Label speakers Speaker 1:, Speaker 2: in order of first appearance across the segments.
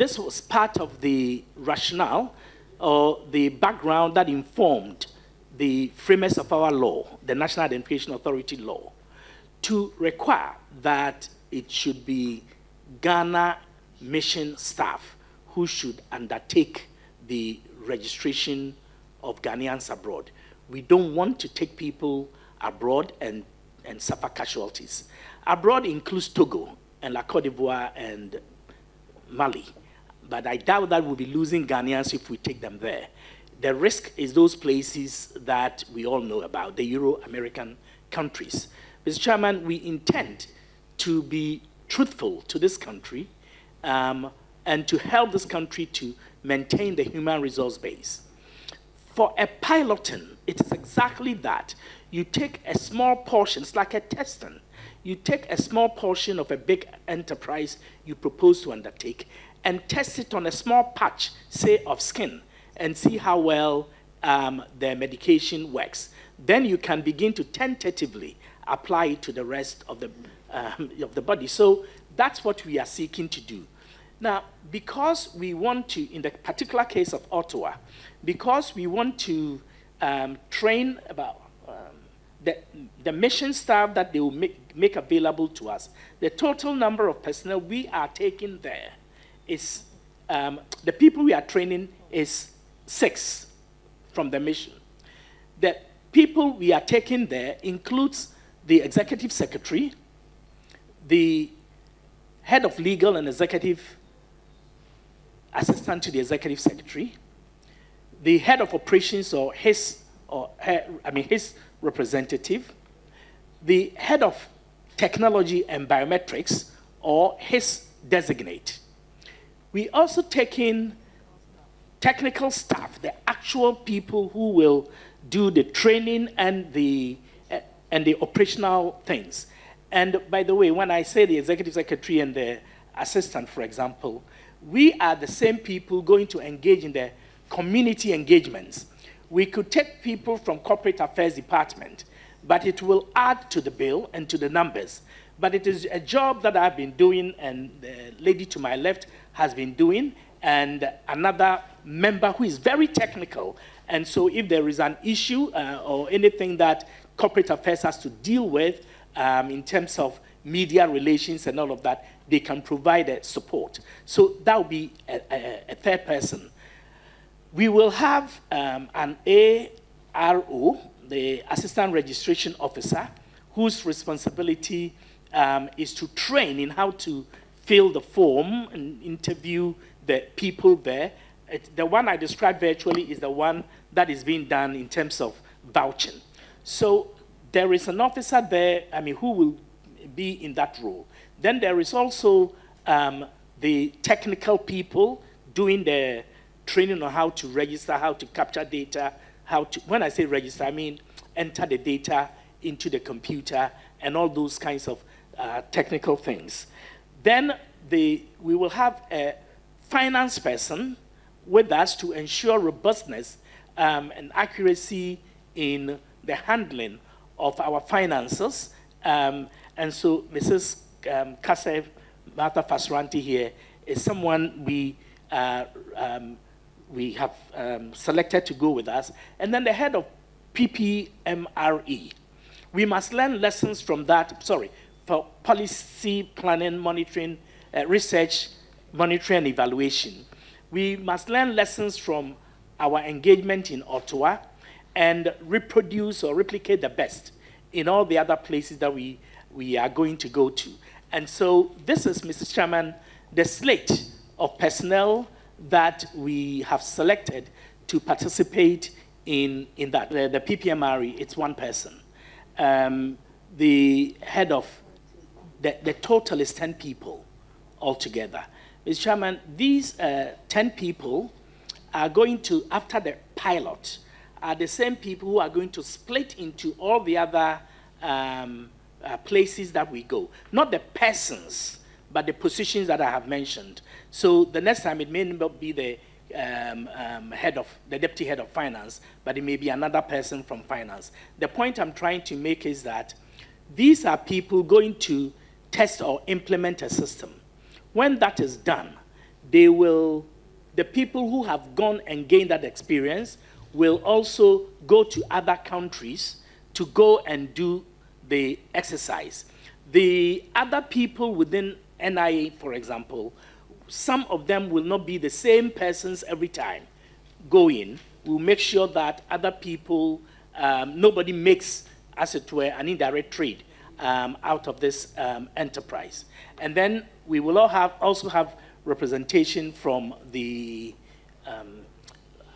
Speaker 1: this was part of the rationale or the background that informed the framers of our law, the National Identification Authority law, to require that it should be Ghana mission staff who should undertake the registration of Ghanaians abroad. We don't want to take people abroad and suffer casualties. Abroad includes Togo and La Côte d'Ivoire and Mali, but I doubt that we'll be losing Ghanaians if we take them there. The risk is those places that we all know about, the Euro-American countries. Mr. Chairman, we intend to be truthful to this country and to help this country to maintain the human resource base. For a piloting, it is exactly that. You take a small portion, it's like a testing. You take a small portion of a big enterprise you propose to undertake and test it on a small patch, say, of skin, and see how well the medication works. Then you can begin to tentatively apply it to the rest of the body. So that's what we are seeking to do. Now, because we want to, in the particular case of Ottawa, because we want to train about the mission staff that they will make available to us, the total number of personnel we are taking there is, the people we are training is 6 from the mission. The people we are taking there includes the executive secretary, the head of legal and executive assistant to the executive secretary, the head of operations or his representative, the head of technology and biometrics or his designate. We also take in technical staff, the actual people who will do the training and the operational things. And by the way, when I say the executive secretary and the assistant, for example, we are the same people going to engage in the community engagements. We could take people from corporate affairs department, but it will add to the bill and to the numbers. But it is a job that I've been doing and the lady to my left has been doing, and another member who is very technical. And so if there is an issue or anything that corporate affairs has to deal with in terms of media relations and all of that, they can provide support. So that will be a third person. We will have an ARO, the Assistant Registration Officer, whose responsibility is to train in how to fill the form and interview the people there. The one I described virtually is the one that is being done in terms of vouching. So there is an officer there, who will be in that role. Then there is also the technical people doing the training on how to register, how to capture data, when I say register, I mean enter the data into the computer and all those kinds of technical things. Then we will have a finance person with us to ensure robustness and accuracy in the handling of our finances. And so Mrs. Kasev Martha Fasuranti here is someone we have selected to go with us. And then the head of PPMRE. We must learn lessons from that, for policy planning, monitoring, research, monitoring and evaluation. We must learn lessons from our engagement in Ottawa and reproduce or replicate the best in all the other places that we are going to go to. And so this is, Mr. Chairman, the slate of personnel that we have selected to participate in that. The PPMRE, it's one person. The head of, the total is 10 people altogether. Mr. Chairman, these 10 people are going to, after the pilot, are the same people who are going to split into all the other places that we go. Not the persons, but the positions that I have mentioned. So the next time it may not be the deputy head of finance, but it may be another person from finance. The point I'm trying to make is that these are people going to test or implement a system. When that is done, the people who have gone and gained that experience will also go to other countries to go and do the exercise. The other people within NIA, for example, some of them will not be the same persons every time going. We'll make sure that other people, nobody makes, as it were, an indirect trade out of this enterprise. And then we will also have representation from the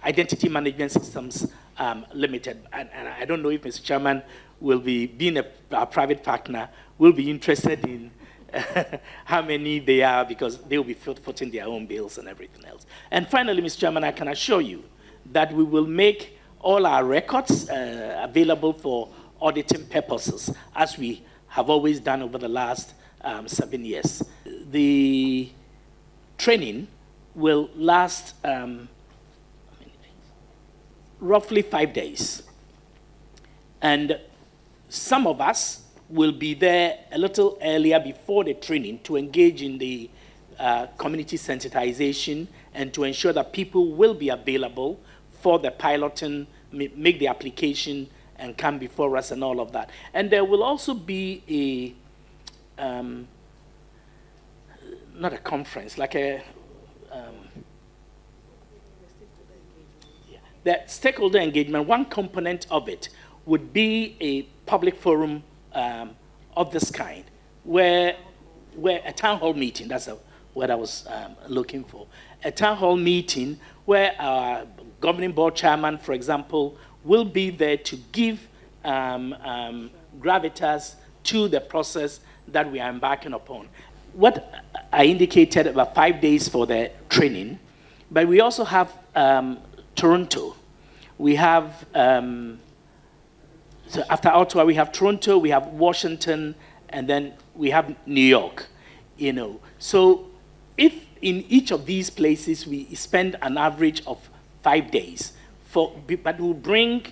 Speaker 1: Identity Management Systems Limited. And I don't know if Mr. Chairman will be, being a private partner, will be interested in how many they are, because they will be footing their own bills and everything else. And finally, Mr. Chairman, I can assure you that we will make all our records available for auditing purposes, as we have always done over the last 7 years. The training will last roughly 5 days. And some of us will be there a little earlier before the training to engage in the community sensitization and to ensure that people will be available for the piloting, make the application, and come before us and all of that. And there will also be a, not a conference, like a, the stakeholder engagement. One component of it would be a public forum of this kind, where a town hall meeting, that's what I was looking for. A town hall meeting where our governing board chairman, for example, will be there to give gravitas to the process that we are embarking upon. What I indicated about 5 days for the training, but we also have Toronto. We have, so after Ottawa, we have Toronto, we have Washington, and then we have New York, you know. So if in each of these places we spend an average of 5 days, but we'll bring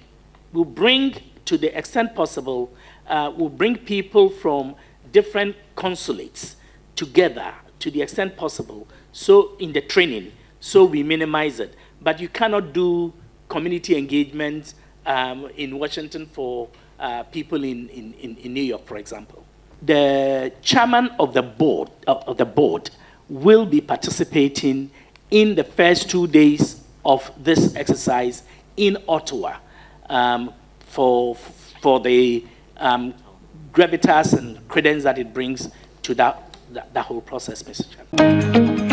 Speaker 1: to the extent possible, we'll bring people from different consulates together to the extent possible, so in the training, so we minimize it. But you cannot do community engagement in Washington for people in New York, for example. The chairman of the board will be participating in the first 2 days of this exercise in Ottawa for the gravitas and credence that it brings to that whole process, Mr. Chairman.